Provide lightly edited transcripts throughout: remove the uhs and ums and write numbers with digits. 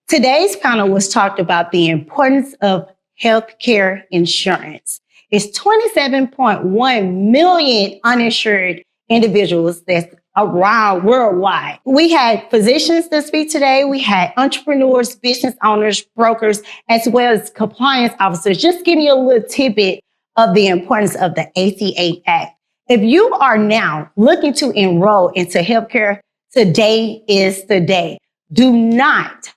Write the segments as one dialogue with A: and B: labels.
A: Today's panel was talked about the importance of healthcare insurance. It's 27.1 million uninsured individuals that's around worldwide. We had physicians to speak today. We had entrepreneurs, business owners, brokers, as well as compliance officers. Just giving you a little tidbit of the importance of the ACA Act. If you are now looking to enroll into healthcare, today is the day. Do not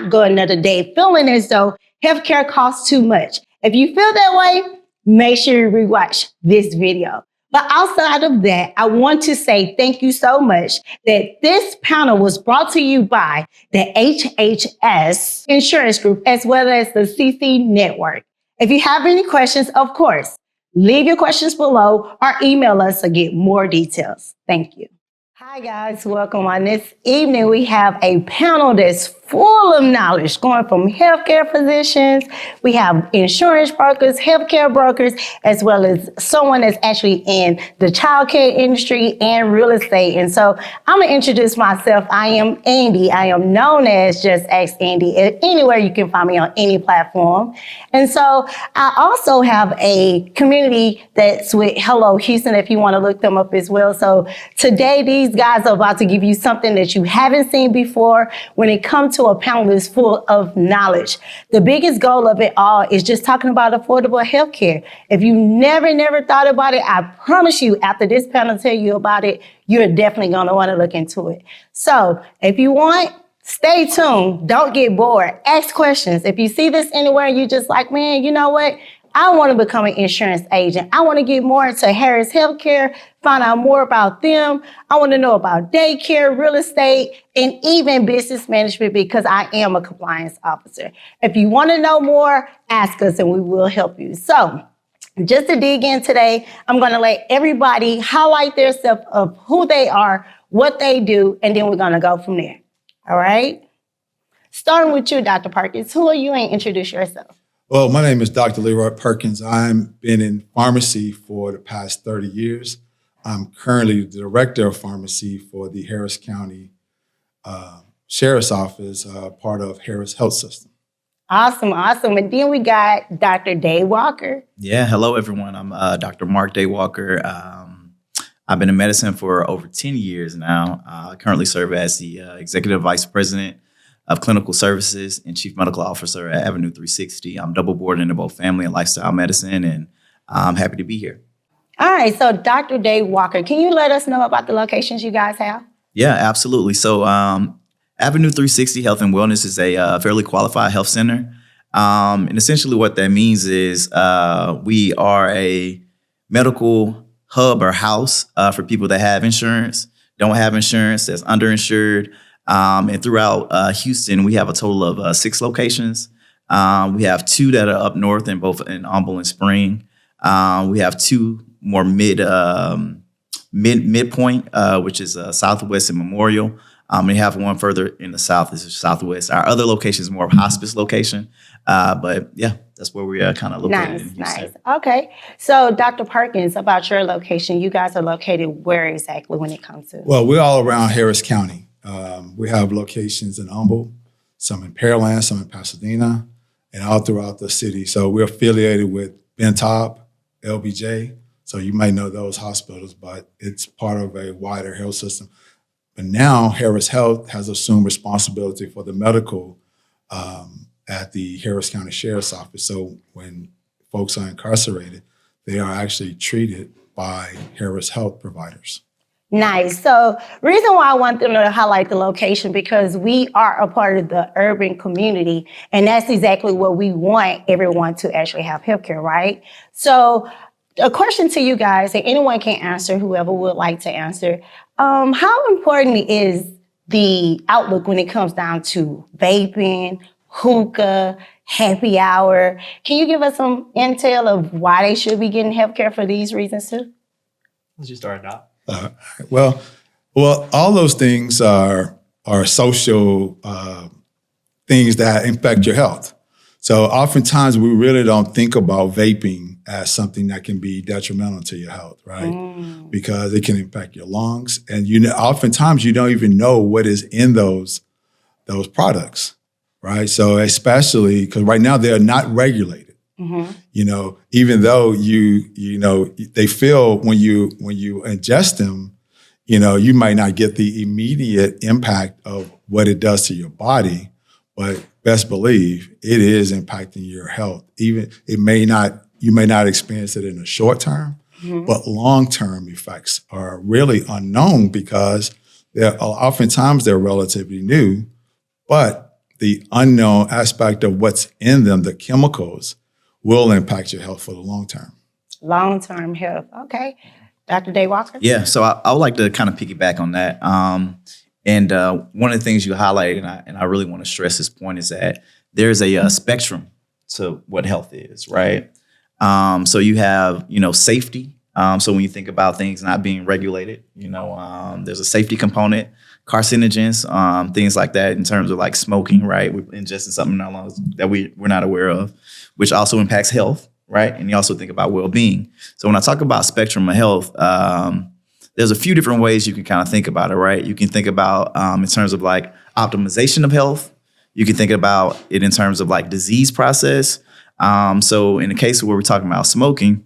A: go another day feeling as though healthcare costs too much. If you feel that way, make sure you rewatch this video. But outside of that, I want to say thank you so much that this panel was brought to you by the HHS Insurance Group, as well as the CC Network. If you have any questions, of course, leave your questions below or email us to get more details. Thank you. Hi guys, welcome. On this evening, we have a panel that's full of knowledge, going from healthcare physicians, we have insurance brokers, healthcare brokers, as well as someone that's actually in the childcare industry and real estate. And so I'm gonna introduce myself. I am Andy. I am known as Just Ask Andy. Anywhere you can find me on any platform. And so I also have a community that's with Hello Houston, if you want to look them up as well. So today, these guys are about to give you something that you haven't seen before when it comes to a panel that's full of knowledge. The biggest goal of it all is just talking about affordable healthcare. If you never thought about it, I promise you, after this panel tell you about it, you're definitely going to want to look into it. So if you want, stay tuned. Don't get bored. Ask questions. If you see this anywhere and you just like, man, you know what? I want to become an insurance agent. I want to get more into Harris Healthcare, find out more about them. I want to know about daycare, real estate, and even business management because I am a compliance officer. If you want to know more, ask us and we will help you. So just to dig in today, I'm going to let everybody highlight their self of who they are, what they do, and then we're going to go from there. All right? Starting with you, Dr. Perkins. Who are you and introduce yourself?
B: Well, my name is Dr. Leroy Perkins. I've been in pharmacy for the past 30 years. I'm currently the director of pharmacy for the Harris County Sheriff's Office, part of Harris Health System.
A: Awesome. And then we got Dr. Dave Walker.
C: Yeah, hello, everyone. I'm Dr. Mark Day Walker. I've been in medicine for over 10 years now. I currently serve as the Executive Vice President of Clinical Services and Chief Medical Officer at Avenue 360. I'm double boarded into both family and lifestyle medicine, and I'm happy to be here.
A: All right, so Dr. Dave Walker, can you let us know about the locations you guys have?
C: Yeah, absolutely. So Avenue 360 Health and Wellness is a fairly qualified health center. And essentially what that means is we are a medical hub or house for people that have insurance, don't have insurance, that's underinsured. And throughout Houston, we have a total of 6 locations. We have 2 that are up north in both in Humble and Spring. We have 2 more midpoint, which is Southwest and Memorial. We have 1 further in the south. This is Southwest. Our other location is more of a hospice location. But yeah, that's where we are kind of located in Houston.
A: Nice. Okay. So Dr. Perkins, about your location, you guys are located where exactly when it comes to?
B: Well, we're all around Harris County. We have locations in Humble, some in Pearland, some in Pasadena, and all throughout the city. So we're affiliated with Bentop, LBJ. So you might know those hospitals, but it's part of a wider health system. But now Harris Health has assumed responsibility for the medical at the Harris County Sheriff's Office. So when folks are incarcerated, they are actually treated by Harris Health providers.
A: Nice. So reason why I want them to highlight the location, because we are a part of the urban community, and that's exactly what we want everyone to actually have healthcare, right? So a question to you guys, and anyone can answer, whoever would like to answer. How important is the outlook when it comes down to vaping, hookah, happy hour? Can you give us some intel of why they should be getting healthcare for these reasons too?
D: Let's just start it out.
B: Well, all those things are social things that affect your health. So oftentimes we really don't think about vaping as something that can be detrimental to your health, right? Because it can impact your lungs. And oftentimes you don't even know what is in those those products, right? So especially because right now they're not regulated. You know, even though you know they feel when you ingest them, you know, you might not get the immediate impact of what it does to your body, but best believe it is impacting your health. Even you may not experience it in the short term, but long-term effects are really unknown because oftentimes they're relatively new, but the unknown aspect of what's in them, the chemicals, will impact your health for the long term.
A: Long-term health. Okay. Dr. Day Walker?
C: Yeah, so I would like to kind of piggyback on that. And one of the things you highlighted, and I really want to stress this point, is that there's a spectrum to what health is, right? So you have, you know, safety. So when you think about things not being regulated, you know, there's a safety component, carcinogens, things like that in terms of like smoking, right? We're ingesting something in our lungs that we're not aware of, which also impacts health, right? And you also think about well-being. So when I talk about spectrum of health, there's a few different ways you can kind of think about it, right? You can think about in terms of like optimization of health. You can think about it in terms of like disease process. So in the case where we're talking about smoking,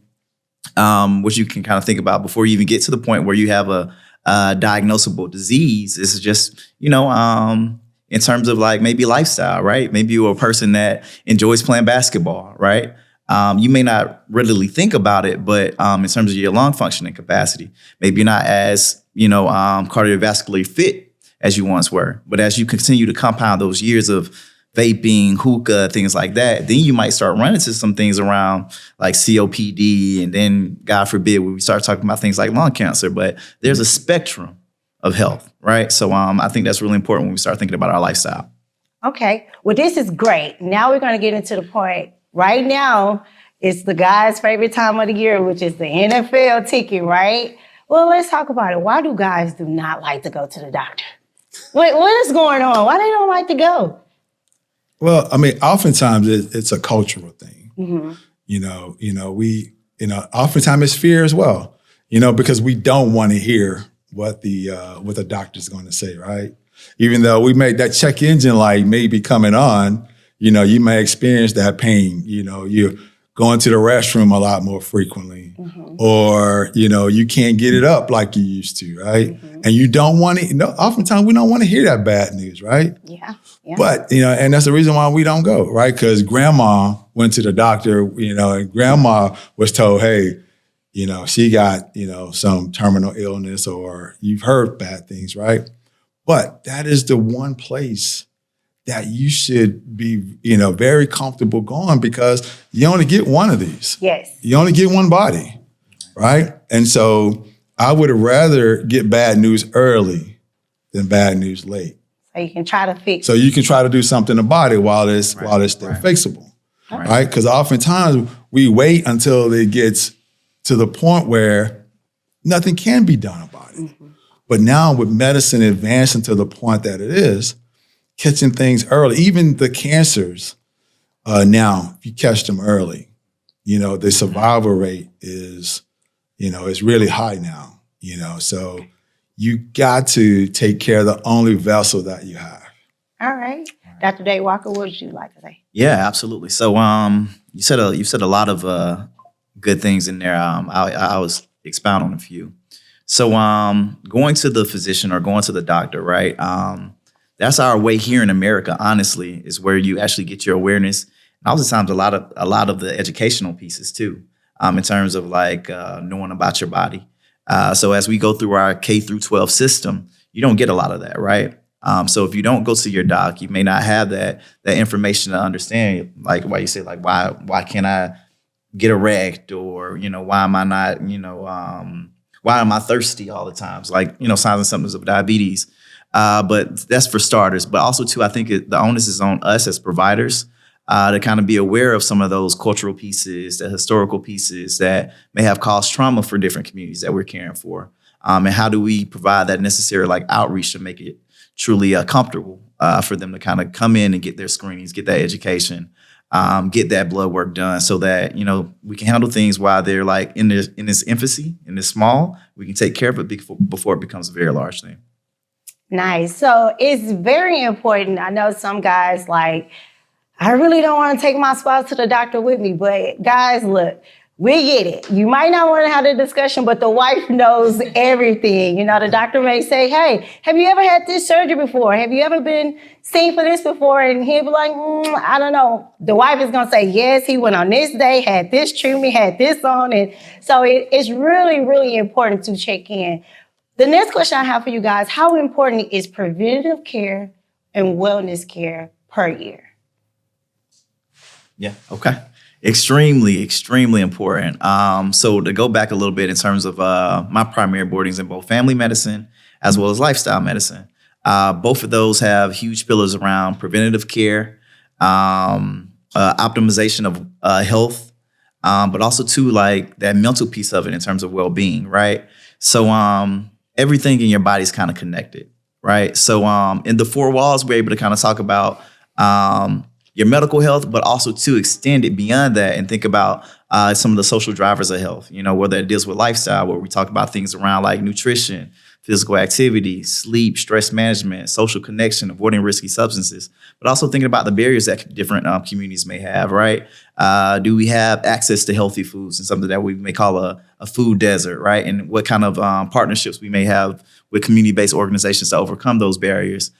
C: what you can kind of think about before you even get to the point where you have a diagnosable disease is just, you know, in terms of like maybe lifestyle, right? Maybe you're a person that enjoys playing basketball, right? You may not readily think about it, but in terms of your lung functioning capacity, maybe you're not as, you know, cardiovascularly fit as you once were. But as you continue to compound those years of vaping, hookah, things like that, then you might start running into some things around like COPD, and then God forbid we start talking about things like lung cancer. But there's a spectrum of health, right? So I think that's really important when we start thinking about our lifestyle.
A: Okay. Well, this is great. Now we're going to get into the point. Right now, it's the guys' favorite time of the year, which is the NFL ticket, right? Well, let's talk about it. Why do guys do not like to go to the doctor? What is going on? Why they don't like to go?
B: Well, I mean, oftentimes it's a cultural thing. Oftentimes it's fear as well. You know, because we don't want to hear what the doctor's going to say, right? Even though we made that check engine light may be coming on, you know, you may experience that pain. You know, you're going to the restroom a lot more frequently, or, you know, you can't get it up like you used to, right? And you don't want to, you know, oftentimes we don't want to hear that bad news, right?
A: Yeah.
B: But, you know, and that's the reason why we don't go, right? Because grandma went to the doctor, you know, and grandma was told, hey, you know, she got, you know, some terminal illness, or you've heard bad things, right? But that is the one place that you should be, you know, very comfortable going, because you only get one of these.
A: Yes.
B: You only get one body, right? And so I would rather get bad news early than bad news late.
A: So you can try to fix.
B: So you can try to do something about it while it's still fixable, right? Because oftentimes we wait until it gets to the point where nothing can be done about it. But now with medicine advancing to the point that it is, catching things early, even the cancers, now, if you catch them early, you know, the survival rate is, you know, is really high now, you know. So you got to take care of the only vessel that you have.
A: All right. Dr. Day Walker, what would you like to say?
C: Yeah, absolutely. So you said a lot of good things in there. I was expound on a few. So going to the physician or going to the doctor, right? That's our way here in America, honestly, is where you actually get your awareness. And oftentimes a lot of the educational pieces too, in terms of like knowing about your body. So as we go through our K through 12 system, you don't get a lot of that, right? So if you don't go to your doc, you may not have that information to understand, like why you say like, why can't I get erect, or, you know, why am I not, you know, why am I thirsty all the time? It's like, you know, signs and symptoms of diabetes. But that's for starters. But also, too, I think the onus is on us as providers to kind of be aware of some of those cultural pieces, the historical pieces that may have caused trauma for different communities that we're caring for. And how do we provide that necessary like outreach to make it truly comfortable for them to kind of come in and get their screenings, get that education, get that blood work done, so that, you know, we can handle things while they're like in this infancy, in this small. We can take care of it before it becomes a very large thing.
A: Nice. So it's very important. I know some guys like, I really don't want to take my spouse to the doctor with me, but guys, look, we get it. You might not want to have the discussion, but the wife knows everything. You know, the doctor may say, hey, have you ever had this surgery before? Have you ever been seen for this before? And he'll be like, I don't know. The wife is going to say, yes, he went on this day, had this treatment, had this on. And so it's really, really important to check in. The next question I have for you guys, how important is preventative care and wellness care per year?
C: Yeah. Okay. Extremely, extremely important. So to go back a little bit in terms of my primary boardings in both family medicine as well as lifestyle medicine, both of those have huge pillars around preventative care, optimization of health, but also too like that mental piece of it in terms of well-being, right? So everything in your body is kind of connected, right? So in the four walls, we're able to kind of talk about your medical health, but also to extend it beyond that and think about some of the social drivers of health, you know, whether it deals with lifestyle, where we talk about things around like nutrition, physical activity, sleep, stress management, social connection, avoiding risky substances, but also thinking about the barriers that different communities may have, right? Do we have access to healthy foods and something that we may call a food desert, right? And what kind of partnerships we may have with community-based organizations to overcome those barriers,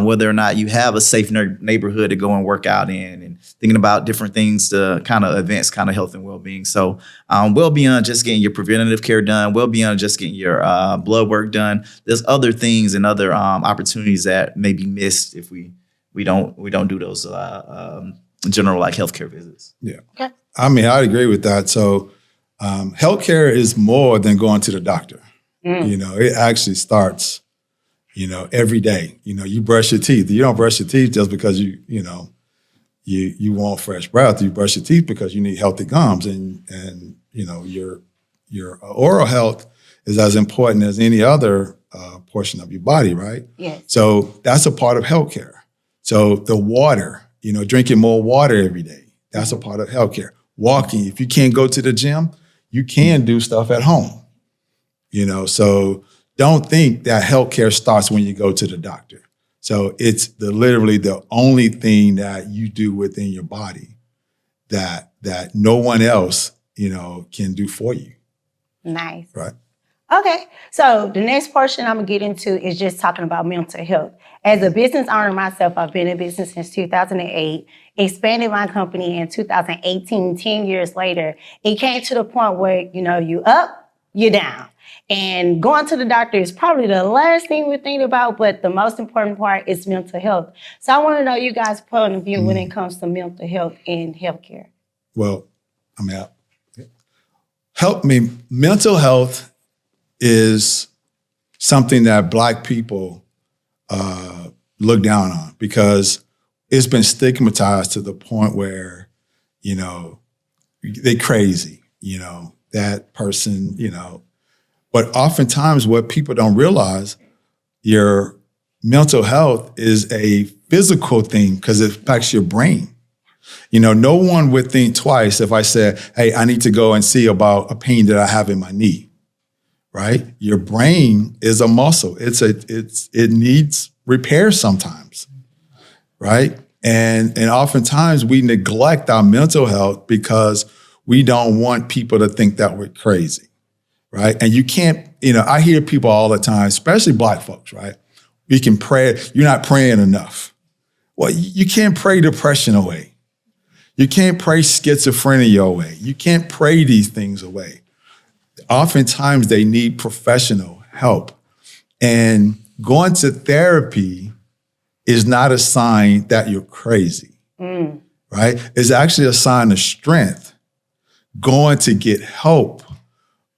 C: whether or not you have a safe neighborhood to go and work out in, and thinking about different things to kind of advance kind of health and well-being. So well beyond just getting your preventative care done, well beyond just getting your blood work done, there's other things and other opportunities that may be missed if we don't do those general like healthcare visits.
B: Yeah.
A: Okay.
B: I mean, I'd agree with that. So healthcare is more than going to the doctor. You know, it actually starts, you know, every day. You know, you brush your teeth. You don't brush your teeth just because you want fresh breath. You brush your teeth because you need healthy gums, and you know, your oral health is as important as any other portion of your body, right?
A: Yes.
B: So that's a part of healthcare. So the water, you know, drinking more water every day, that's a part of healthcare. Walking, if you can't go to the gym, you can do stuff at home. You know, so don't think that healthcare starts when you go to the doctor. So it's literally the only thing that you do within your body that no one else, you know, can do for you.
A: Nice.
B: Right.
A: Okay, so the next portion I'm gonna get into is just talking about mental health. As a business owner myself, I've been in business since 2008, expanded my company in 2018, 10 years later. It came to the point where, you know, you up, you down. And going to the doctor is probably the last thing we think about, but the most important part is mental health. So I want to know you guys' point of view when it comes to mental health in healthcare.
B: Well, I mean, mental health is something that Black people look down on because it's been stigmatized to the point where, you know, they crazy, you know, that person, you know. But oftentimes what people don't realize, your mental health is a physical thing because it affects your brain. You know, no one would think twice if I said, hey, I need to go and see about a pain that I have in my knee, right? Your brain is a muscle. It needs repair sometimes, right? And oftentimes we neglect our mental health because we don't want people to think that we're crazy. Right. And you can't, you know, I hear people all the time, especially Black folks, right? We can pray. You're not praying enough. Well, you can't pray depression away. You can't pray schizophrenia away. You can't pray these things away. Oftentimes they need professional help. And going to therapy is not a sign that you're crazy, right? It's actually a sign of strength. Going to get help,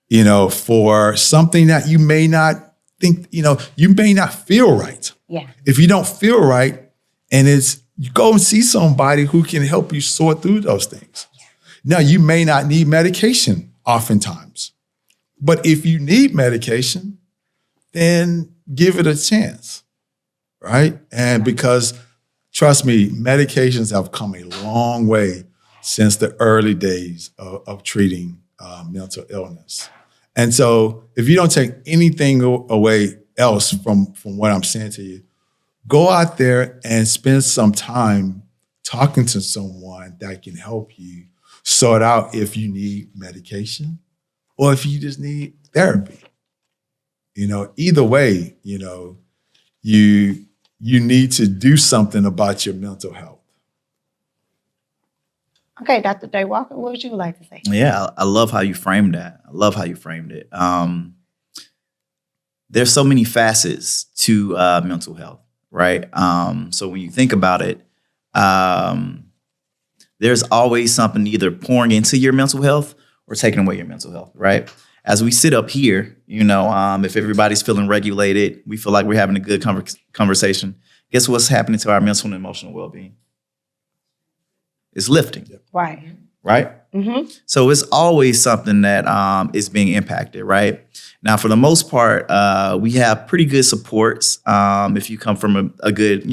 B: you know, for something that you may not think, you know, you may not feel right.
A: Yeah.
B: If you don't feel right, and you go and see somebody who can help you sort through those things. Yeah. Now, you may not need medication oftentimes, but if you need medication, then give it a chance, right? And because, trust me, medications have come a long way since the early days of treating mental illness. And so if you don't take anything away else from what I'm saying to you, go out there and spend some time talking to someone that can help you sort out if you need medication or if you just need therapy. Either way, you need to do something about your mental health.
A: Okay, Dr. Day Walker, what would you like to say?
C: Yeah, I love how you framed that. I love how you framed it. There's so many facets to mental health, right? So when you think about it, there's always something either pouring into your mental health or taking away your mental health, right? As we sit up here, if everybody's feeling regulated, we feel like we're having a good conversation. Guess what's happening to our mental and emotional well-being? It's lifting.
A: Right.
C: Right?
A: Mm-hmm.
C: So it's always something that is being impacted, right? Now, for the most part, we have pretty good supports if you come from a good,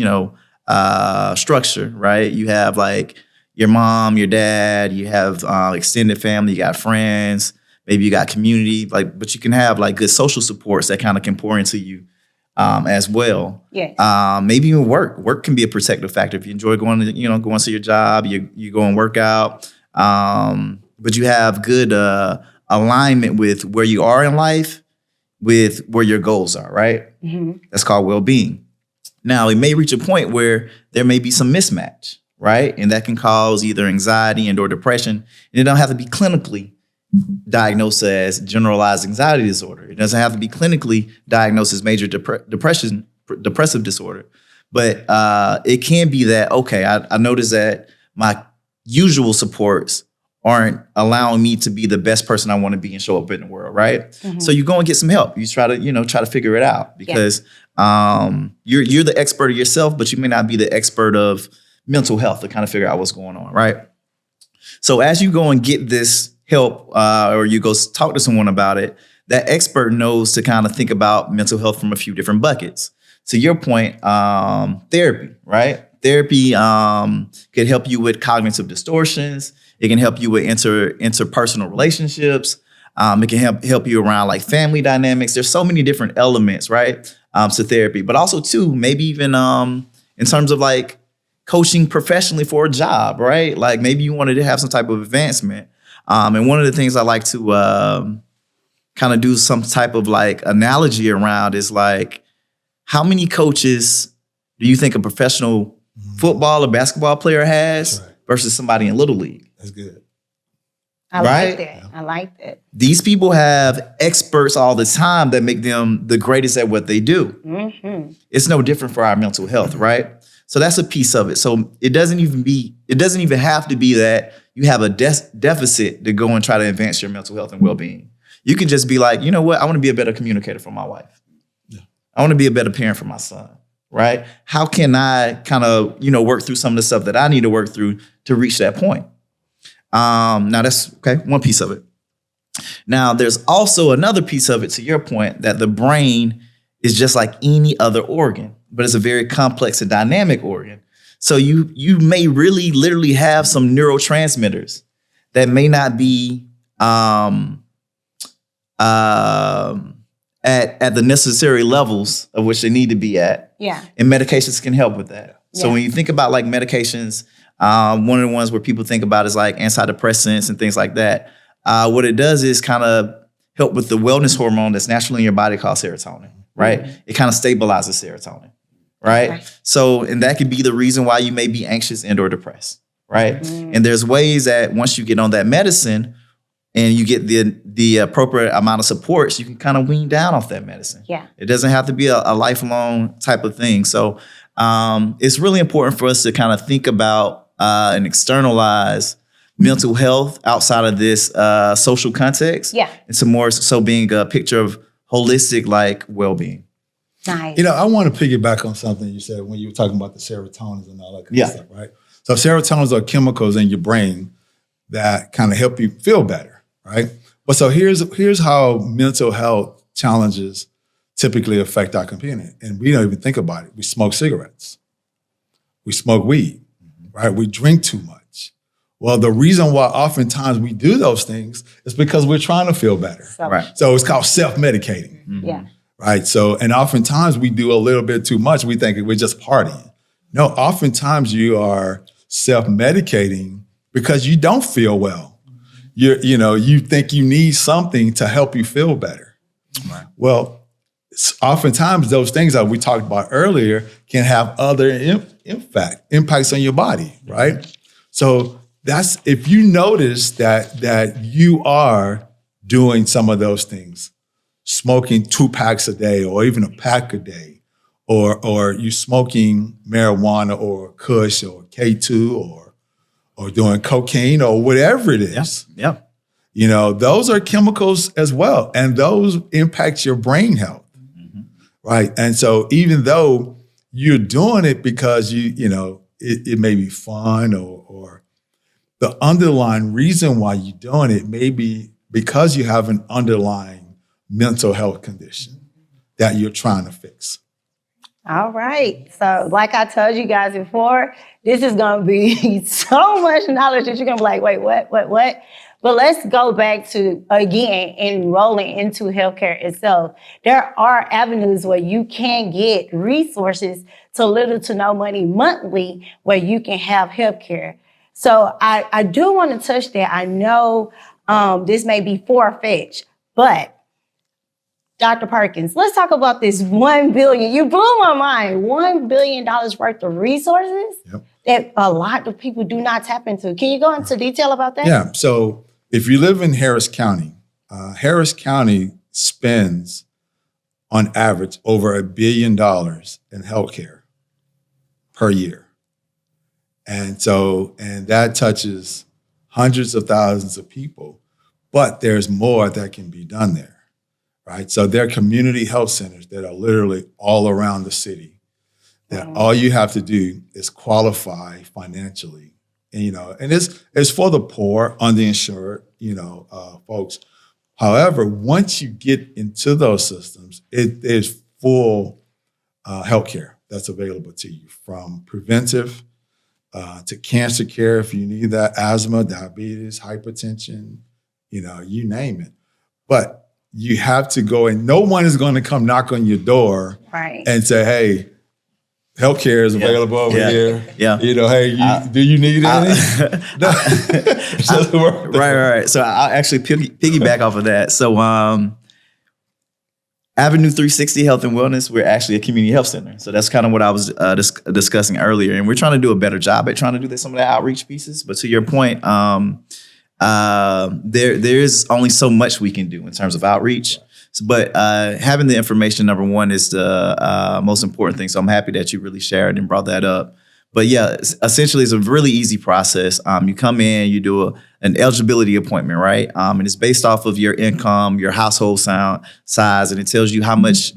C: structure, right? You have like your mom, your dad, you have extended family, you got friends, maybe you got community, but you can have like good social supports that kind of can pour into you as well.
A: Yes.
C: Maybe even work. Work can be a protective factor. If you enjoy going to your job, you go and work out, but you have good alignment with where you are in life, with where your goals are, right?
A: Mm-hmm.
C: That's called well-being. Now, it may reach a point where there may be some mismatch, right? And that can cause either anxiety and or depression. And it don't have to be clinically diagnosed as generalized anxiety disorder. It doesn't have to be clinically diagnosed as major depressive disorder. But it can be that, okay, I noticed that my usual supports aren't allowing me to be the best person I want to be and show up in the world, right? Mm-hmm. So you go and get some help. You try to figure it out because you're the expert of yourself, but you may not be the expert of mental health to kind of figure out what's going on, right? So as you go and get this help or you go talk to someone about it, that expert knows to kind of think about mental health from a few different buckets. To your point, therapy, right? Therapy can help you with cognitive distortions. It can help you with interpersonal relationships. It can help you around like family dynamics. There's so many different elements, right, to therapy. But also, too, maybe even in terms of like coaching professionally for a job, right? Like maybe you wanted to have some type of advancement. And one of the things I like to kind of do some type of like analogy around is like, how many coaches do you think a professional football or basketball player has versus somebody in Little League?
B: That's good.
A: I like that. I like that.
C: These people have experts all the time that make them the greatest at what they do.
A: Mm-hmm.
C: It's no different for our mental health, right? So that's a piece of it. So it doesn't even have to be that you have a deficit to go and try to advance your mental health and well-being. You can just be like, you know what? I want to be a better communicator for my wife. Yeah. I want to be a better parent for my son, right? How can I kind of, work through some of the stuff that I need to work through to reach that point? Now that's okay, one piece of it. Now there's also another piece of it, to your point, that the brain is just like any other organ, but it's a very complex and dynamic organ. So you may really literally have some neurotransmitters that may not be at the necessary levels of which they need to be at.
A: Yeah.
C: And medications can help with that. So when you think about like medications, one of the ones where people think about is like antidepressants and things like that. What it does is kind of help with the wellness hormone that's naturally in your body called serotonin, right? Mm-hmm. It kind of stabilizes serotonin, right? Okay. So, and that could be the reason why you may be anxious and or depressed, right? Mm-hmm. And there's ways that once you get on that medicine and you get the appropriate amount of supports, you can kind of wean down off that medicine. Yeah. It doesn't have to be a lifelong type of thing. So it's really important for us to kind of think about and externalize mental health outside of this social context. Yeah. And some more so being a picture of holistic like well-being.
A: Nice.
B: I want to piggyback on something you said when you were talking about the serotonins and all that kind of stuff, right? So serotonins are chemicals in your brain that kind of help you feel better, right? But so here's how mental health challenges typically affect our community. And we don't even think about it. We smoke cigarettes. We smoke weed, right? We drink too much. Well, the reason why oftentimes we do those things is because we're trying to feel better.
C: Right.
B: So it's called self-medicating.
A: Mm-hmm. Yeah.
B: right? So, and oftentimes we do a little bit too much. We think we're just partying. No, oftentimes you are self-medicating because you don't feel well. You think you need something to help you feel better.
C: Right.
B: Well, oftentimes those things that we talked about earlier can have other impacts on your body, right? So that's, if you notice that you are doing some of those things, smoking 2 packs a day or even a pack a day, or you smoking marijuana or Kush or K2 or doing cocaine or whatever it is.
C: Yeah.
B: Those are chemicals as well, and those impact your brain health. Right. And so even though you're doing it because it may be fun or the underlying reason why you're doing it may be because you have an underlying mental health condition that you're trying to fix.
A: All right. So like I told you guys before, this is going to be so much knowledge that you're going to be like, wait, what? But let's go back to, again, enrolling into healthcare itself. There are avenues where you can get resources to little to no money monthly where you can have healthcare. So I do want to touch that. I know this may be far-fetched, but Dr. Perkins, let's talk about this $1 billion. You blew my mind. $1 billion worth of resources that a lot of people do not tap into. Can you go into detail about that?
B: Yeah. So if you live in Harris County spends on average over $1 billion in healthcare per year. And that touches hundreds of thousands of people, but there's more that can be done there. Right. So there are community health centers that are literally all around the city that all you have to do is qualify financially. And it's for the poor, underinsured, folks. However, once you get into those systems, there's full healthcare that's available to you, from preventive to cancer care if you need that, asthma, diabetes, hypertension, you name it. But you have to go, and no one is going to come knock on your door and say, hey, healthcare is available over here.
C: Yeah.
B: Hey, do you need any?
C: Right. So I'll actually piggyback off of that. So Avenue 360 Health and Wellness, we're actually a community health center. So that's kind of what I was discussing earlier. And we're trying to do a better job at trying to do some of the outreach pieces. But to your point, there's only so much we can do in terms of outreach. But having the information, number one, is the most important thing. So I'm happy that you really shared and brought that up. But yeah, essentially, it's a really easy process. You come in, you do an eligibility appointment, right? And it's based off of your income, your household size, and it tells you how much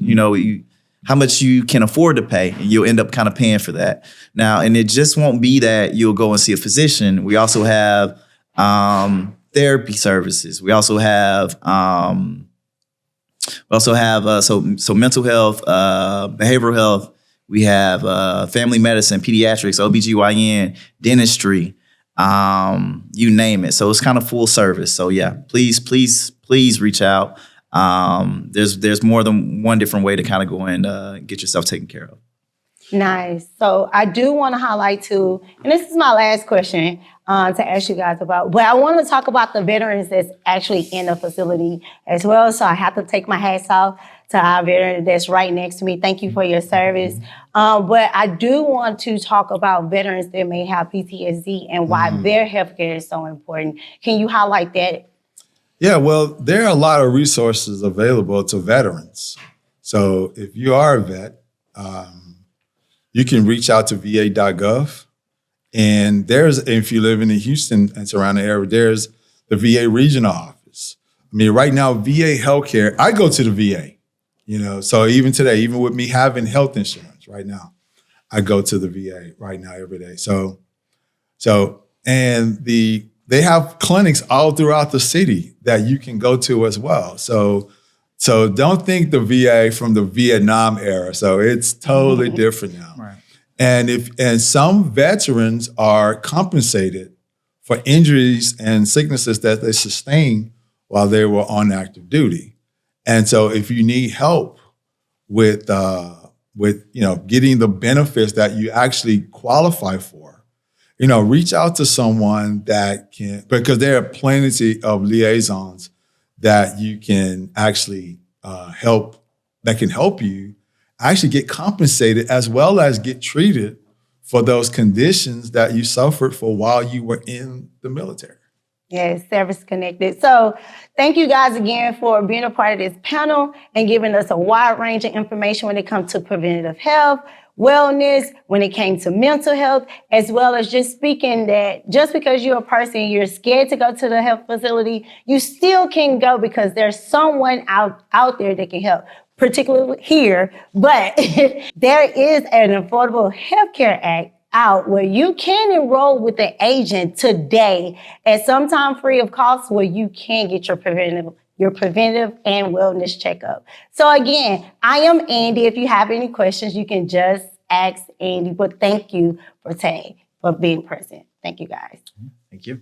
C: how much you can afford to pay, and you'll end up kind of paying for that. Now, and it just won't be that you'll go and see a physician. We also have therapy services. We also have so mental health, behavioral health. We have family medicine, pediatrics, OBGYN, dentistry, you name it. So it's kind of full service. So yeah, please reach out. There's more than one different way to kind of go and get yourself taken care of.
A: Nice. So I do want to highlight too, and this is my last question to ask you guys about, but I want to talk about the veterans that's actually in the facility as well. So I have to take my hats off to our veteran that's right next to me. Thank you for your service. But I do want to talk about veterans that may have PTSD and why their healthcare is so important. Can you highlight that?
B: Yeah, well, there are a lot of resources available to veterans. So if you are a vet, you can reach out to va.gov. And if you live in the Houston and surrounding area, there's the VA regional office. I mean, right now, VA healthcare, I go to the VA, so even today, even with me having health insurance right now, I go to the VA right now every day. They have clinics all throughout the city that you can go to as well. So don't think the VA from the Vietnam era. So it's totally different now.
C: Right.
B: And some veterans are compensated for injuries and sicknesses that they sustained while they were on active duty. And so if you need help with getting the benefits that you actually qualify for, reach out to someone that can, because there are plenty of liaisons that you can actually help, that can help you actually get compensated as well as get treated for those conditions that you suffered for while you were in the military.
A: Yes, service connected. So thank you guys again for being a part of this panel and giving us a wide range of information when it comes to preventative health, wellness, when it came to mental health, as well as just speaking that just because you're a person, you're scared to go to the health facility, you still can go because there's someone out there that can help, particularly here. But there is an Affordable Health Care Act out where you can enroll with the agent today at some time free of cost where you can get your preventive and wellness checkup. So again, I am Andy. If you have any questions, you can just ask Andy. But thank you for being present. Thank you guys.
C: Thank you.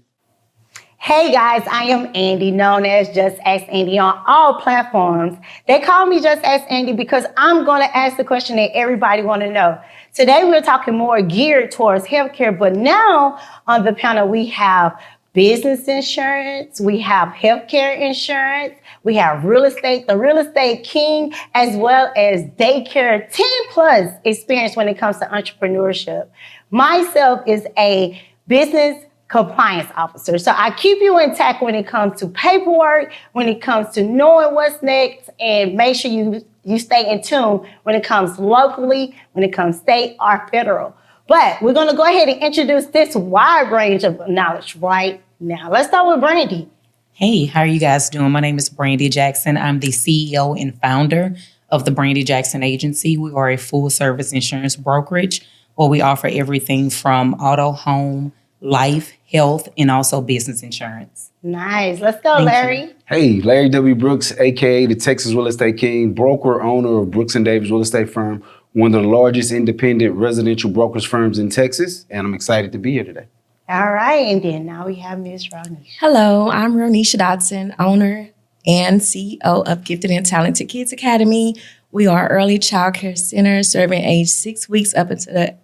A: Hey guys, I am Andy, known as Just Ask Andy on all platforms. They call me Just Ask Andy because I'm going to ask the question that everybody want to know. Today we're talking more geared towards healthcare, but now on the panel we have business insurance, we have healthcare insurance, we have real estate, the real estate king, as well as daycare, 10 plus experience when it comes to entrepreneurship. Myself is a business compliance officer. So I keep you intact when it comes to paperwork, when it comes to knowing what's next, and make sure you stay in tune when it comes locally, when it comes state or federal. But we're going to go ahead and introduce this wide range of knowledge right now. Let's start with Brandy.
E: Hey, how are you guys doing? My name is Brandy Jackson. I'm the CEO and founder of the Brandy Jackson Agency. We are a full service insurance brokerage where we offer everything from auto, home, life, health, and also business insurance.
A: Nice. Let's go,
E: Thank
A: Larry.
E: you.
F: Hey, Larry W. Brooks, a.k.a. the Texas Real Estate King, broker, owner of Brooks & Davis Real Estate Firm, one of the largest independent residential brokerage firms in Texas, and I'm excited to be here today.
A: All right, and then now we have Ms. Ronisha.
G: Hello, I'm Ronisha Dodson, owner and CEO of Gifted and Talented Kids Academy. We are an early child care center serving age 6 weeks up until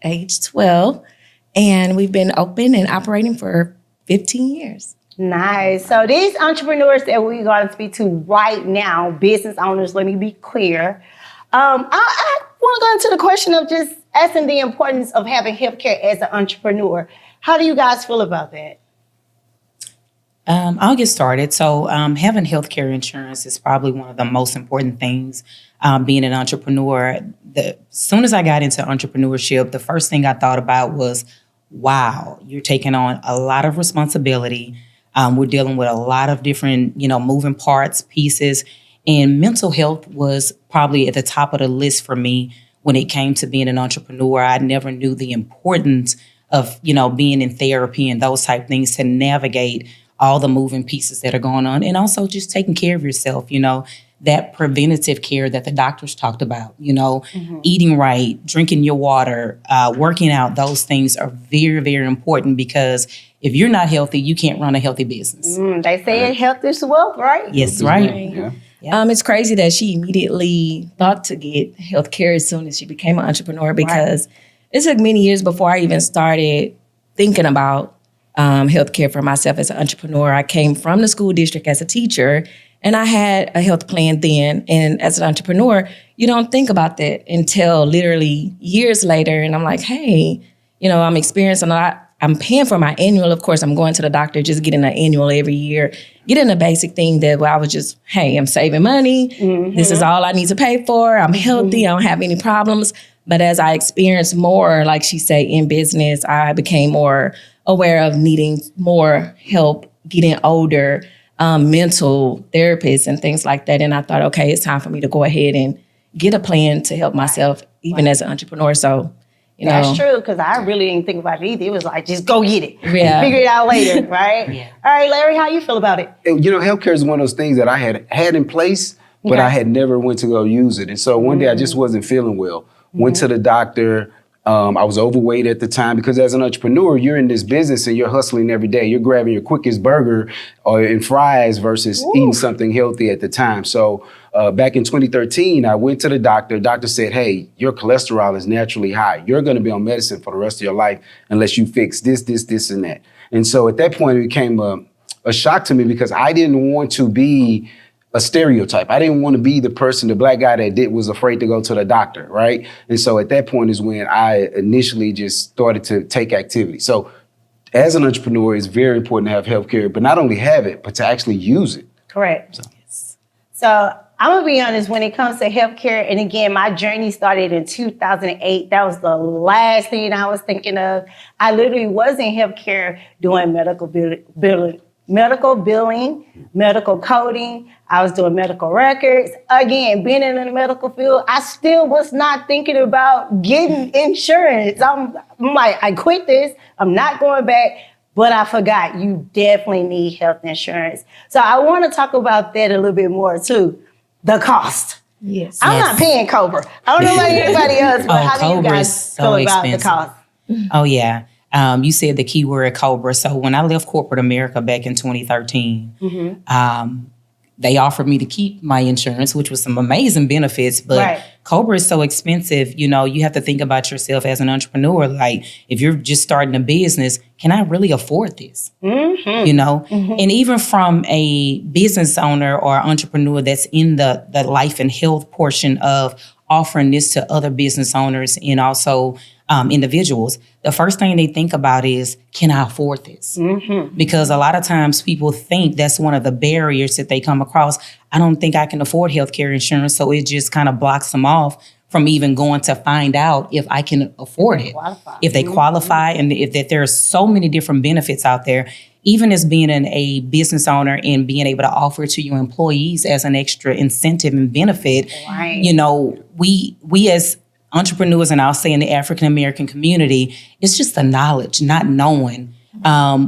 G: age 12. And we've been open and operating for 15 years.
A: Nice. So these entrepreneurs that we're going to speak to right now, business owners, let me be clear. I want to go into the question of just asking the importance of having healthcare as an entrepreneur. How do you guys feel about that?
E: I'll get started. So having healthcare insurance is probably one of the most important things. Being an entrepreneur, as soon as I got into entrepreneurship, the first thing I thought about was, wow, you're taking on a lot of responsibility. We're dealing with a lot of different, moving parts, pieces. And mental health was probably at the top of the list for me when it came to being an entrepreneur. I never knew the importance of, being in therapy and those type things to navigate all the moving pieces that are going on. And also just taking care of yourself, that preventative care that the doctors talked about, eating right, drinking your water, working out, those things are very, very important because if you're not healthy, you can't run a healthy business.
A: They say health is wealth, right?
E: Yes, right.
F: Yeah.
G: It's crazy that she immediately thought to get healthcare as soon as she became an entrepreneur because it took many years before I even started thinking about healthcare for myself as an entrepreneur. I came from the school district as a teacher, and I had a health plan then. And as an entrepreneur, you don't think about that until literally years later. And I'm like, hey, I'm experiencing a lot. I'm paying for my annual. Of course, I'm going to the doctor, just getting an annual every year, getting a basic thing that where I was just, hey, I'm saving money. Mm-hmm. This is all I need to pay for. I'm healthy. I don't have any problems. But as I experienced more, like she said, in business, I became more aware of needing more help, getting older, mental therapists and things like that. And I thought, okay, it's time for me to go ahead and get a plan to help myself, even as an entrepreneur. So,
A: That's true, because I really didn't think about it either. It was like, just go get it.
G: Yeah.
A: Figure it out later, right? Yeah. All right, Larry, how you feel about it?
F: Healthcare is one of those things that I had in place, but I had never went to go use it. And so one day I just wasn't feeling well. Went to the doctor. I was overweight at the time because as an entrepreneur, you're in this business and you're hustling every day. You're grabbing your quickest burger and fries versus eating something healthy at the time. So back in 2013, I went to the doctor. Doctor said, hey, your cholesterol is naturally high. You're going to be on medicine for the rest of your life unless you fix this, and that. And so at that point, it became a shock to me because I didn't want to be a stereotype. I didn't want to be the person, the black guy that was afraid to go to the doctor, right? And so at that point is when I initially just started to take activity. So as an entrepreneur, it's very important to have healthcare, but not only have it, but to actually use it.
A: Correct. So I'm gonna be honest, when it comes to healthcare, and again, my journey started in 2008. That was the last thing I was thinking of. I literally was in healthcare doing medical billing, medical coding. I was doing medical records. Again, being in the medical field, I still was not thinking about getting insurance. I'm like, I quit this. I'm not going back. But I forgot, you definitely need health insurance. So I want to talk about that a little bit more too. The cost.
G: Yes.
A: I'm not paying Cobra. I don't know about anybody else, but how do you
E: Cobra
A: guys
E: is so
A: feel about
E: expensive.
A: the cost?
E: Oh, yeah. You said the key word Cobra. So when I left corporate America back in 2013, they offered me to keep my insurance, which was some amazing benefits, but
A: Right.
E: Cobra is so expensive. You know, you have to think about yourself as an entrepreneur. Like, if you're just starting a business, can I really afford this? You know, and even from a business owner or entrepreneur that's in the life and health portion of offering this to other business owners and also individuals, the first thing they think about is, can I afford this? Because a lot of times people think that's one of the barriers that they come across. I don't think I can afford healthcare insurance, so it just kind of blocks them off from even going to find out if I can afford it, if they qualify, and if that there are so many different benefits out there. Even as being a business owner and being able to offer to your employees as an extra incentive and benefit, you know, we as entrepreneurs, and I'll say in the African American community, it's just the knowledge, not knowing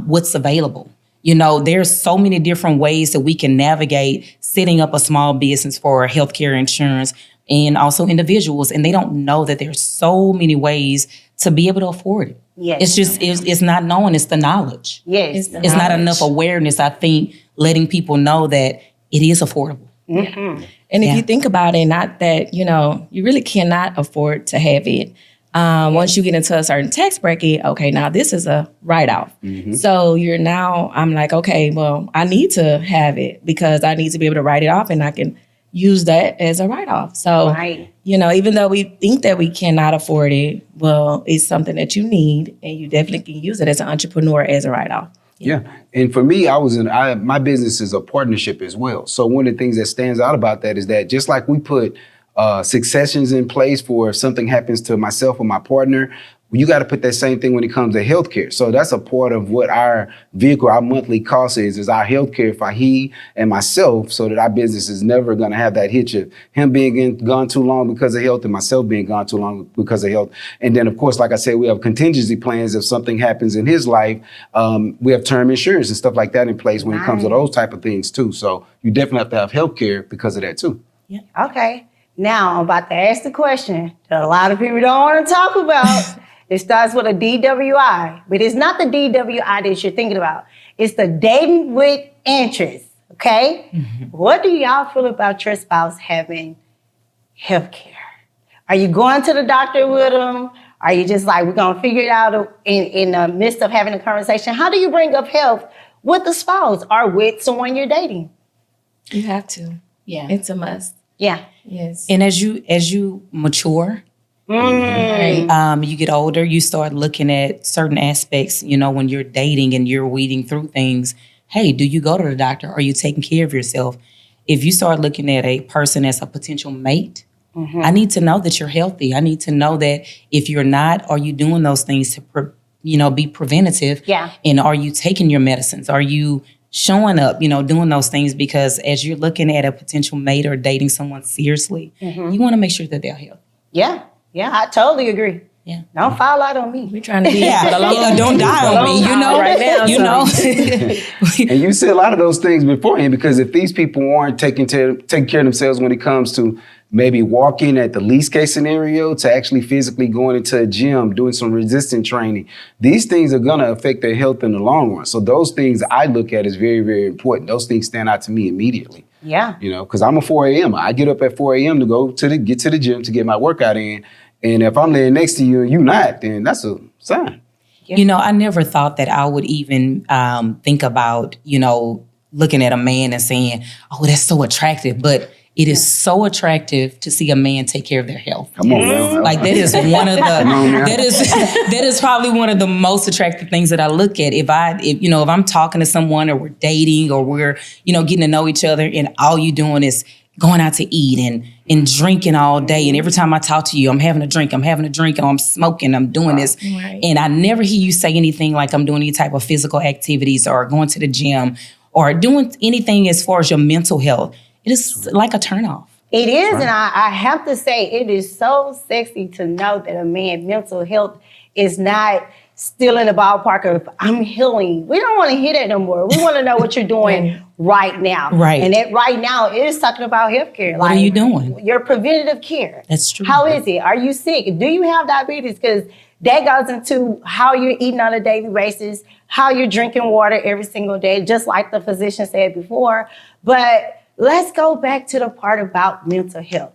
E: what's available. You know, there's so many different ways that we can navigate setting up a small business for healthcare insurance and also individuals, and they don't know that there's so many ways to be able to afford it.
A: Yes.
E: It's just, it's not knowing, it's the knowledge.
A: Yes.
E: It's not enough awareness, I think, letting people know that it is affordable.
G: And if
E: Yeah.
G: you think about it, not that, you know, you really cannot afford to have it. Once you get into a certain tax bracket, okay, now this is a write-off. So I'm like, okay, well, I need to have it because I need to be able to write it off and I can use that as a write-off. So, you know, even though we think that we cannot afford it, well, it's something that you need and you definitely can use it as an entrepreneur as a write-off.
F: Yeah. And for me, my business is a partnership as well. So one of the things that stands out about that is that just like we put successions in place for if something happens to myself or my partner, you got to put that same thing when it comes to healthcare. So that's a part of what our vehicle, our monthly cost is our healthcare for he and myself, so that our business is never going to have that hitch of him being gone too long because of health and myself being gone too long because of health. And then, of course, like I said, we have contingency plans if something happens in his life. We have term insurance and stuff like that in place when it comes to those type of things too. So you definitely have to have healthcare because of that too.
A: Okay. Now I'm about to ask the question that a lot of people don't want to talk about. It starts with a DWI, but it's not the DWI that you're thinking about. It's the dating with interest, okay? What do y'all feel about your spouse having health care? Are you going to the doctor with them? Are you just like, we're going to figure it out in the midst of having a conversation? How do you bring up health with the spouse or with someone you're dating?
G: You have to.
E: Yeah.
G: It's a must.
A: Yeah.
G: Yes.
E: And as you mature, you get older, you start looking at certain aspects, you know, when you're dating and you're weeding through things. Hey, do you go to the doctor? Are you taking care of yourself? If you start looking at a person as a potential mate, I need to know that you're healthy. I need to know that if you're not, are you doing those things to, be preventative?
A: Yeah.
E: And are you taking your medicines? Are you showing up, doing those things? Because as you're looking at a potential mate or dating someone seriously, you want to make sure that they're healthy.
A: Yeah. Yeah, I totally agree.
E: Yeah.
A: Don't fall out on me.
G: We're trying to be
E: Don't die on me,
G: right now.
F: And you see a lot of those things beforehand, because if these people aren't taking care of themselves when it comes to maybe walking at the least case scenario to actually physically going into a gym, doing some resistance training, these things are going to affect their health in the long run. So those things I look at as very, very important. Those things stand out to me immediately.
A: Yeah.
F: You know, because I'm a 4 a.m. I get up at 4 a.m. to go get to the gym to get my workout in. And if I'm laying next to you and you not, then that's a sign.
A: Yeah.
E: You know, I never thought that I would even think about, you know, looking at a man and saying, oh, that's so attractive. But it is so attractive to see a man take care of their health.
F: Come on, man.
E: Like that is one of the
F: man.
E: that is probably one of the most attractive things that I look at. If I'm talking to someone or we're dating or we're, you know, getting to know each other and all you doing is going out to eat and drinking all day. And every time I talk to you, I'm having a drink, or I'm smoking, I'm doing this.
G: Right.
E: And I never hear you say anything like I'm doing any type of physical activities or going to the gym or doing anything as far as your mental health. It is like a turnoff.
A: It is, and I have to say, it is so sexy to know that a man's mental health is not still in the ballpark of I'm healing. We don't want to hear that no more. We want to know what you're doing right now.
E: Right.
A: And that right now is talking about healthcare.
E: What are you doing?
A: Your preventative care.
E: That's true.
A: How is it? Are you sick? Do you have diabetes? Because that goes into how you're eating on a daily basis, how you're drinking water every single day, just like the physician said before. But let's go back to the part about mental health.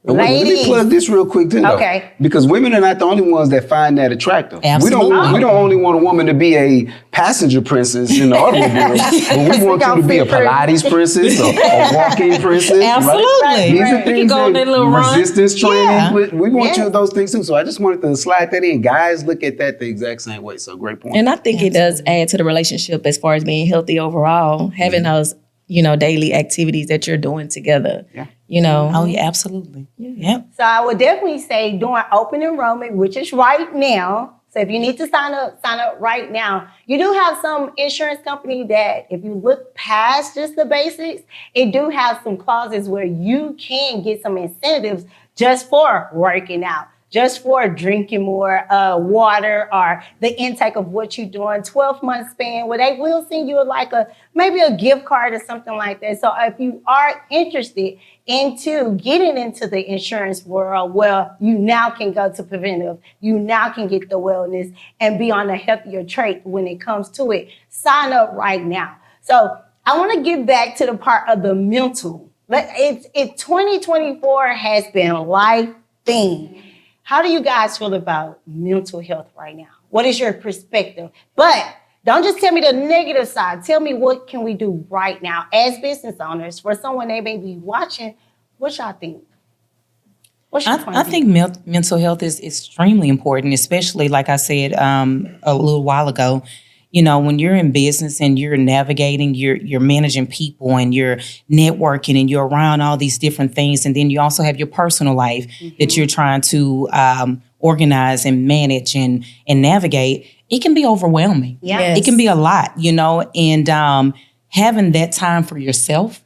F: Let me plug this real quick too. Though.
A: Okay.
F: Because women are not the only ones that find that attractive.
E: Absolutely.
F: We don't only want a woman to be a passenger princess in the automobile, but we want you to be a Pilates princess or a walking princess.
E: Absolutely.
F: Right? These are
E: You
F: things
E: can go on that little run.
F: resistance training.
A: Yeah.
F: We want you those things too. So I just wanted to slide that in. Guys look at that the exact same way. So great point.
G: And I think it does add to the relationship as far as being healthy overall, having those, you know, daily activities that you're doing together.
F: Yeah.
G: You know.
E: Oh, yeah, absolutely. Yeah.
A: So I would definitely say during open enrollment, which is right now. So if you need to sign up right now. You do have some insurance company that if you look past just the basics, it do have some clauses where you can get some incentives just for working out, just for drinking more water or the intake of what you're doing, 12-month span where they will send you maybe a gift card or something like that. So if you are interested into getting into the insurance world, well, you now can go to Preventive. You now can get the wellness and be on a healthier trait when it comes to it. Sign up right now. So I want to get back to the part of the mental. 2024 has been life thing. How do you guys feel about mental health right now? What is your perspective? But don't just tell me the negative side. Tell me what can we do right now as business owners for someone they may be watching. What y'all think? What's your point
E: I
A: of view?
E: think mental health is extremely important, especially like I said a little while ago. You know, when you're in business and you're navigating, you're managing people and you're networking and you're around all these different things. And then you also have your personal life that you're trying to organize and manage and navigate. It can be overwhelming.
A: Yeah.
G: Yes.
E: It can be a lot, you know, and having that time for yourself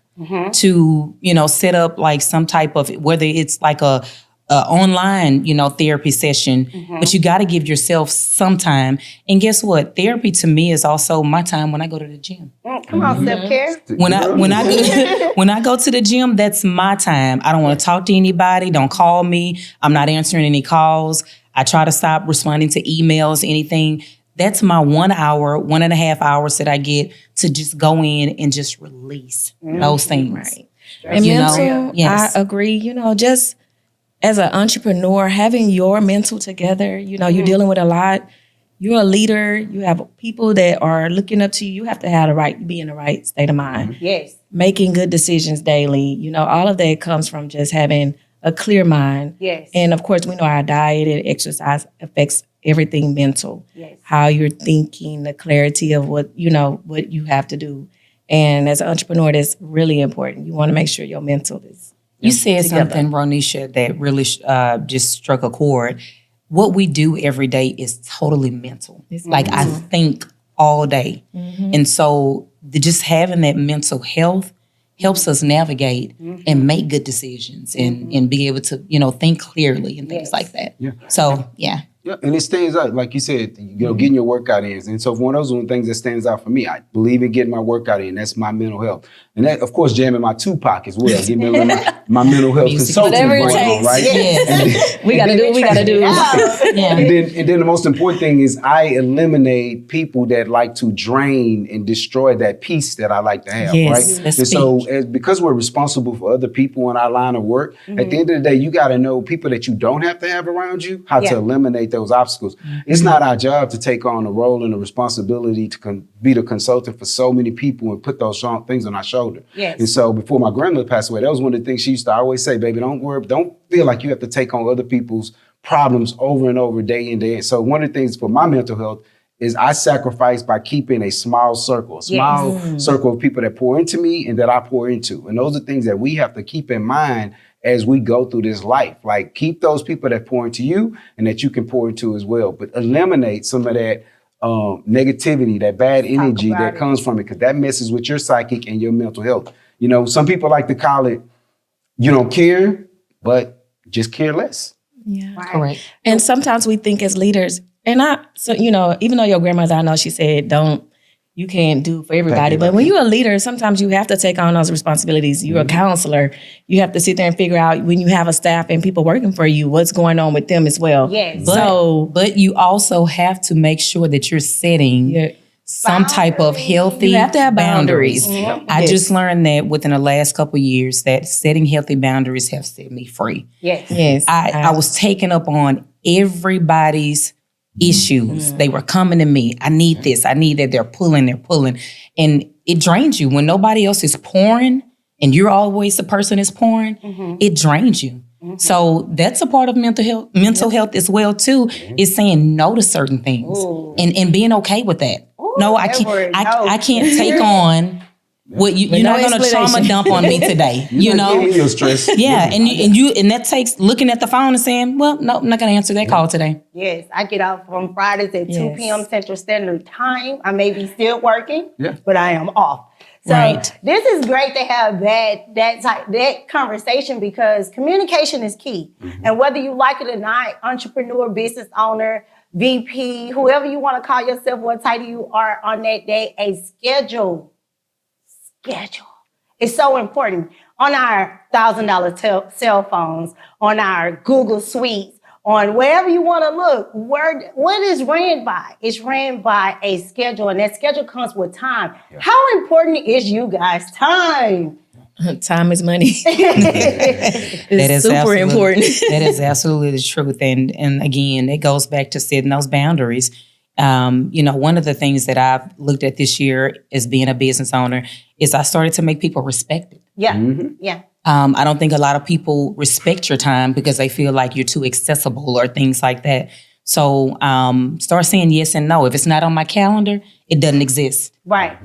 E: to, you know, set up like some type of, whether it's like a online, you know, therapy session, but you got to give yourself some time. And guess what? Therapy to me is also my time when I go to the gym.
A: Come on, self-care.
E: When I go to the gym, that's my time. I don't want to talk to anybody. Don't call me. I'm not answering any calls. I try to stop responding to emails, anything. That's my 1 hour, 1.5 hours that I get to just go in and just release those things.
G: Right. And
E: You
G: mental,
E: know, yes.
G: I agree. You know, just as an entrepreneur, having your mental together, you know, you're dealing with a lot. You're a leader. You have people that are looking up to you. You have to have be in the right state of mind.
A: Yes.
G: Making good decisions daily. You know, all of that comes from just having a clear mind.
A: Yes.
G: And of course, we know our diet and exercise affects everything mental.
A: Yes.
G: How you're thinking, the clarity of what you have to do. And as an entrepreneur, that's really important. You want to make sure your mental is
E: You said
G: together.
E: something, Ronisha, that really just struck a chord. What we do every day is totally mental. Like I think all day. And so just having that mental health helps us navigate and make good decisions and be able to, you know, think clearly and things like that.
F: Yeah.
E: So, yeah.
F: Yeah, and it stands out, like you said, getting your workout in. And so one of those things that stands out for me, I believe in getting my workout in. That's my mental health. And that, of course, jamming my Tupac as well. Give me my mental health
E: Music.
F: consulting
G: Whatever it
F: going on,
G: takes.
F: right?
E: Yes.
G: We gotta do what we gotta do.
E: Yeah.
F: And then the most important thing is I eliminate people that like to drain and destroy that peace that I like to have,
E: Yes,
F: right?
E: let's
F: And so
E: speak.
F: because we're responsible for other people in our line of work, at the end of the day, you got to know people that you don't have to have around you, how to eliminate those obstacles. It's not our job to take on the role and the responsibility to be the consultant for so many people and put those things on our shoulder.
A: Yes.
F: And so before my grandmother passed away, that was one of the things she used to always say, baby, don't worry, don't feel like you have to take on other people's problems over and over, day in, day in. So one of the things for my mental health is I sacrifice by keeping a small circle of people that pour into me and that I pour into. And those are things that we have to keep in mind as we go through this life. Like, keep those people that pour into you and that you can pour into as well. But eliminate some of that negativity, that bad energy that comes from it, because that messes with your psychic and your mental health. You know, some people like to call it, you don't care, but just care less.
G: Yeah.
E: Correct.
G: And sometimes we think as leaders, and even though your grandmother, I know she said, you can't do for everybody. But when you're a leader, sometimes you have to take on those responsibilities. You're a counselor. You have to sit there and figure out, when you have a staff and people working for you, what's going on with them as well.
A: Yes.
E: But you also have to make sure that you're setting some type of healthy
G: You have to have boundaries.
E: I just learned that within the last couple of years that setting healthy boundaries have set me free.
A: Yes.
E: I was taking up on everybody's issues. They were coming to me. I need this. I need that. They're pulling. And it drains you. When nobody else is pouring and you're always the person that's pouring, it drains you. So that's a part of mental health as well too, is saying no to certain things and being okay with that. No, I can't. I can't take on what you're not going to trauma dump on me today. You know,
F: Your stress.
E: yeah, and that takes looking at the phone and saying, "Well, no, I'm not going to answer that call today."
A: Yes, I get off on Fridays at 2 p.m. Central Standard Time. I may be still working, but I am off. So this is great to have that conversation, because communication is key. And whether you like it or not, entrepreneur, business owner, VP, whoever you want to call yourself, what title you are on that day, a schedule is so important. On our $1,000 cell phones, on our Google Suites, on wherever you want to look, what is ran by? It's ran by a schedule, and that schedule comes with time. Yeah. How important is you guys' time?
G: Time is money. It's super important.
E: That is absolutely the truth. And again, it goes back to setting those boundaries. One of the things that I've looked at this year as being a business owner is I started to make people respect it.
A: Yeah.
E: I don't think a lot of people respect your time because they feel like you're too accessible or things like that. So start saying yes and no. If it's not on my calendar, it doesn't exist.
A: Right.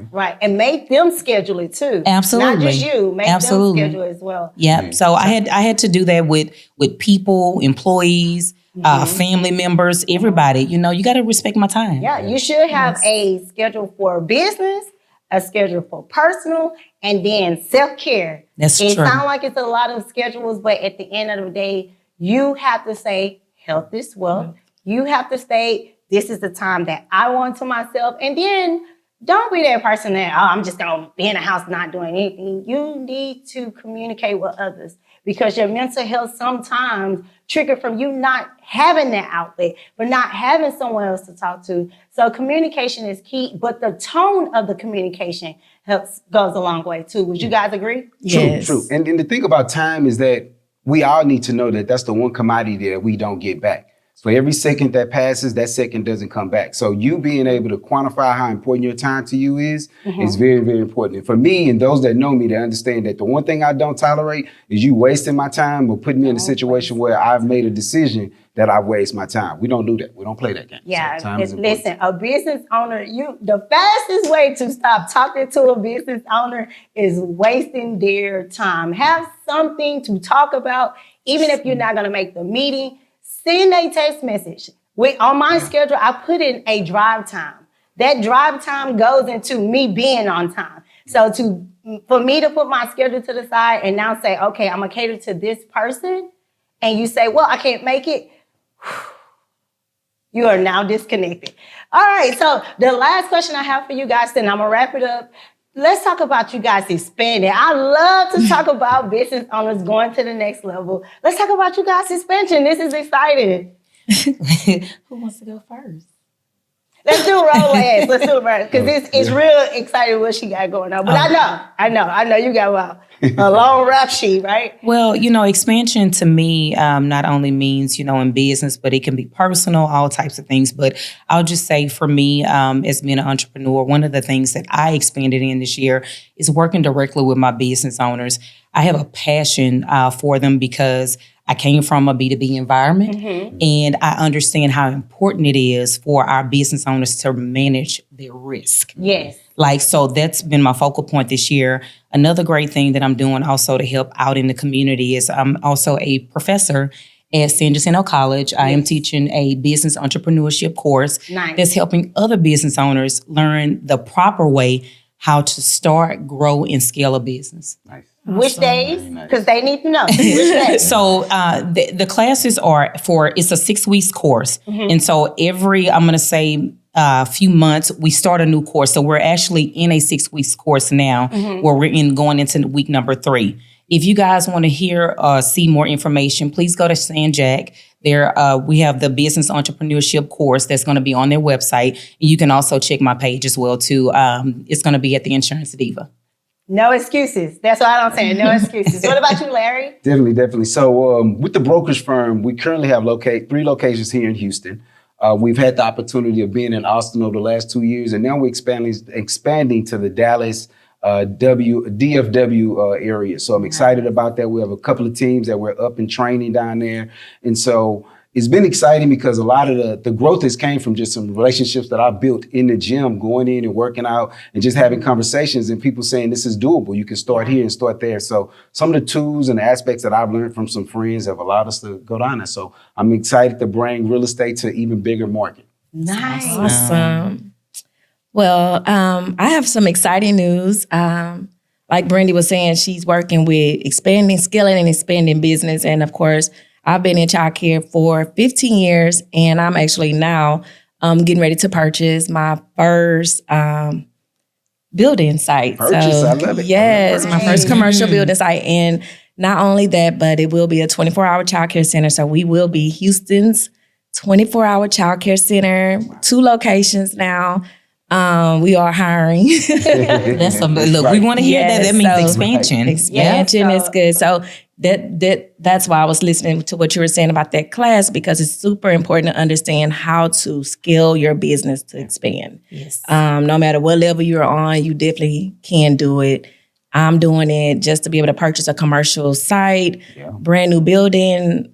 A: And make them schedule it too.
E: Absolutely.
A: Not just you. Make them schedule as well.
E: Yeah. So I had to do that with people, employees, family members, everybody. You got to respect my time.
A: Yeah. You should have a schedule for business, a schedule for personal, and then self-care.
E: That's true.
A: It sounds like it's a lot of schedules, but at the end of the day, you have to say health is wealth. You have to say, this is the time that I want to myself. And then don't be that person that, I'm just going to be in the house not doing anything. You need to communicate with others, because your mental health sometimes trigger from you not having that outlet, but not having someone else to talk to. So communication is key, but the tone of the communication goes a long way too. Would you guys agree?
G: Yes.
F: True. And the thing about time is that we all need to know that that's the one commodity that we don't get back. So every second that passes, that second doesn't come back. So you being able to quantify how important your time to you is very, very important. And for me and those that know me, they understand that the one thing I don't tolerate is you wasting my time or putting me in a situation where I've made a decision that I waste my time. We don't do that. We don't play that game.
A: Yeah,
F: so
A: listen, a business owner, the fastest way to stop talking to a business owner is wasting their time. Have something to talk about, even if you're not going to make the meeting. Send a text message. On my schedule, I put in a drive time. That drive time goes into me being on time. So for me to put my schedule to the side and now say, okay, I'm going to cater to this person, and you say, well, I can't make it. Just You are now disconnected. All right, so the last question I have for you guys, then I'm gonna wrap it up. Let's talk about you guys expanding. I love to talk about business owners going to the next level. Let's talk about you guys expansion. This is exciting.
E: Who wants to go first?
A: Let's do roll last. Let's do it first because it's real exciting what she got going on. But I know you got a long rap sheet, right?
E: Well, expansion to me not only means, in business, but it can be personal, all types of things. But I'll just say for me, as being an entrepreneur, one of the things that I expanded in this year is working directly with my business owners. I have a passion for them because I came from a B2B environment, and I understand how important it is for our business owners to manage their risk.
A: Yes.
E: So that's been my focal point this year. Another great thing that I'm doing also to help out in the community is I'm also a professor at San Jacinto College. I am teaching a business entrepreneurship course that's helping other business owners learn the proper way how to start, grow, and scale a business.
F: Nice.
A: Which days? Because they need to know. Which days?
E: So the classes are it's a 6 weeks course. And so every, I'm going to say, few months, we start a new course. So we're actually in a 6 weeks course now where we're going into week number 3. If you guys want to hear see more information, please go to San Jack. There, we have the business entrepreneurship course that's going to be on their website. You can also check my page as well too. It's going to be at the Insurance Diva.
A: No excuses. That's what I'm saying. No excuses. What about you, Larry?
F: Definitely. So with the brokerage firm, we currently have 3 locations here in Houston. We've had the opportunity of being in Austin over the last 2 years, and now we're expanding to the Dallas DFW area. So I'm excited about that. We have a couple of teams that we're up and training down there. And so it's been exciting because a lot of the growth has came from just some relationships that I built in the gym, going in and working out and just having conversations and people saying this is doable. You can start here and start there. So some of the tools and aspects that I've learned from some friends have allowed us to go down there. So I'm excited to bring real estate to an even bigger market.
A: Nice.
G: Awesome. Well, I have some exciting news. Like Brandy was saying, she's working with expanding, scaling, and expanding business. And of course, I've been in childcare for 15 years, and I'm actually now getting ready to purchase my first building site.
F: Purchase, I love it.
G: Yes, my first commercial building site. And not only that, but it will be a 24-hour childcare center. So we will be Houston's 24-hour childcare center, 2 locations now. We are hiring.
E: Look, we want to hear that. That means expansion.
G: Expansion is good. So that's why I was listening to what you were saying about that class, because it's super important to understand how to scale your business to expand.
E: Yes.
G: No matter what level you're on, you definitely can do it. I'm doing it just to be able to purchase a commercial site, brand new building.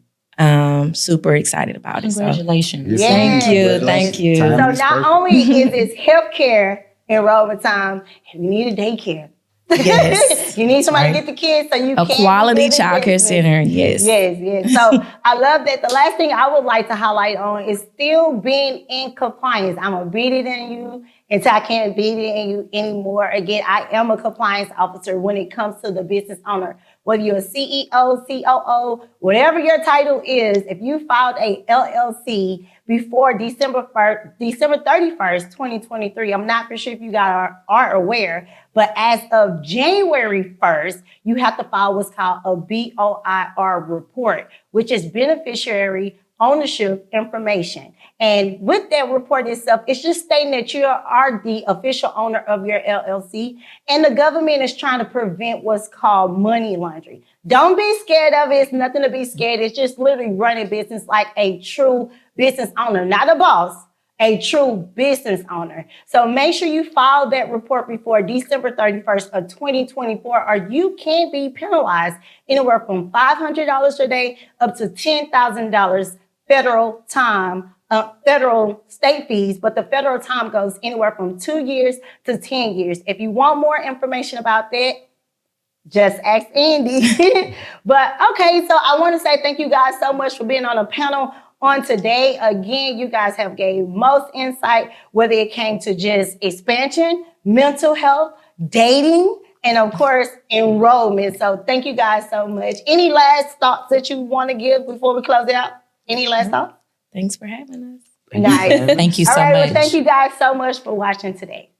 G: Super excited about it.
E: Congratulations.
G: So. Thank you.
A: So not only is this healthcare enrollment time, and you need a daycare.
G: Yes.
A: You need somebody to get the kids so you can.
G: A quality childcare center, yes.
A: Yes. So I love that. The last thing I would like to highlight on is still being in compliance. I'm going to beat it in you until I can't beat it in you anymore. Again, I am a compliance officer when it comes to the business owner. Whether you're a CEO, COO, whatever your title is, if you filed a LLC before December 31st, 2023, I'm not for sure if you guys are aware, but as of January 1st, you have to file what's called a BOIR report, which is beneficiary ownership information. And with that report itself, it's just stating that you are the official owner of your LLC, and the government is trying to prevent what's called money laundering. Don't be scared of it. It's nothing to be scared. It's just literally running business like a true business owner, not a boss, a true business owner. So make sure you file that report before December 31st of 2024, or you can be penalized anywhere from $500 a day up to $10,000 federal time, federal state fees, but the federal time goes anywhere from 2 years to 10 years. If you want more information about that, just ask Andy. But okay, so I want to say thank you guys so much for being on a panel on today. Again, you guys have gave most insight, whether it came to just expansion, mental health, dating, and of course, enrollment. So thank you guys so much. Any last thoughts that you want to give before we close out? Any last thoughts?
G: Thanks for having us.
A: Nice.
E: Thank you so
A: All right,
E: much.
A: well, thank you guys so much for watching today.